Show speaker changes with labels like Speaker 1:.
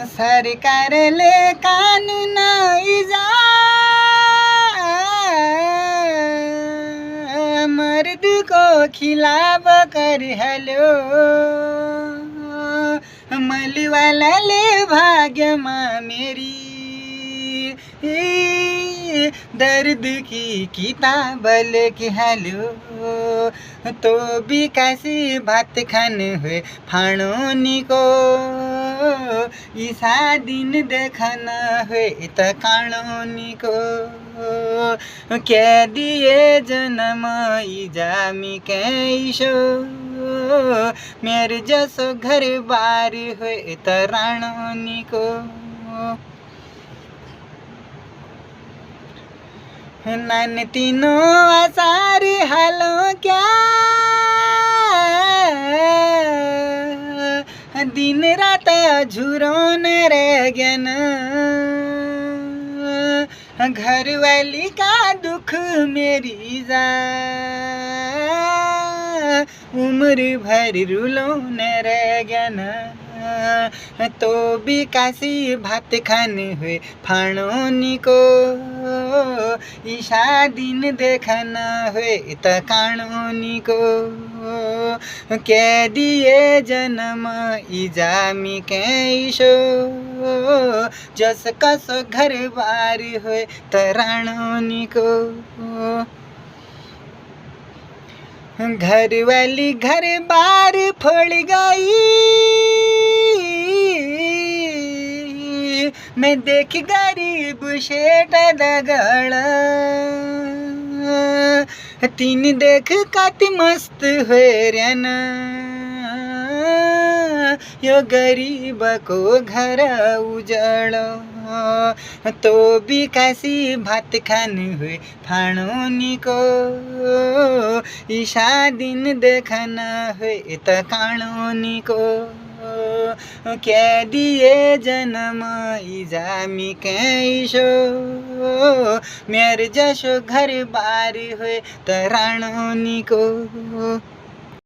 Speaker 1: सरकारले कानुन इजा मर्दको खिलाफ गरिहाल्यो। मलिवालाले भाग्यमा मेरी दर्द की किताब लेखिहाल्यो। तो विकासी भात खाने हुए फाणोनीको ईसा दिन देखन हुए त काणोनीको। क्या दिए जन्म इजामी कैसो मेरे जसो घर बार हुए त राणोनीको। नान तीनों आसार हालो क्या दिन रात झुरोन रह गया न। घरवाली का दुख मेरी जा उम्र भर रुलोन रह गया न। तो विकासी भात खाने हुए फाणोनीको ईसा दिन देखन हुए त काणोनीको। क्या दिए जन्म इजामी कैसो जस कसो घर बार हुए त राणोनीको। घरवाली घर बार फोड़ गई मैं देख गरीब शेट दगड़। तीन देख कति मस्त हेरन यो गरीब को घर उजड़। तो विकासी भात खाने हुए फाणोनीको ईसा दिन देखन हुए त काणोनीको। क्या दिए जन्म इजामी कैसो मेरे जसो घर बार हुए त राणोनीको।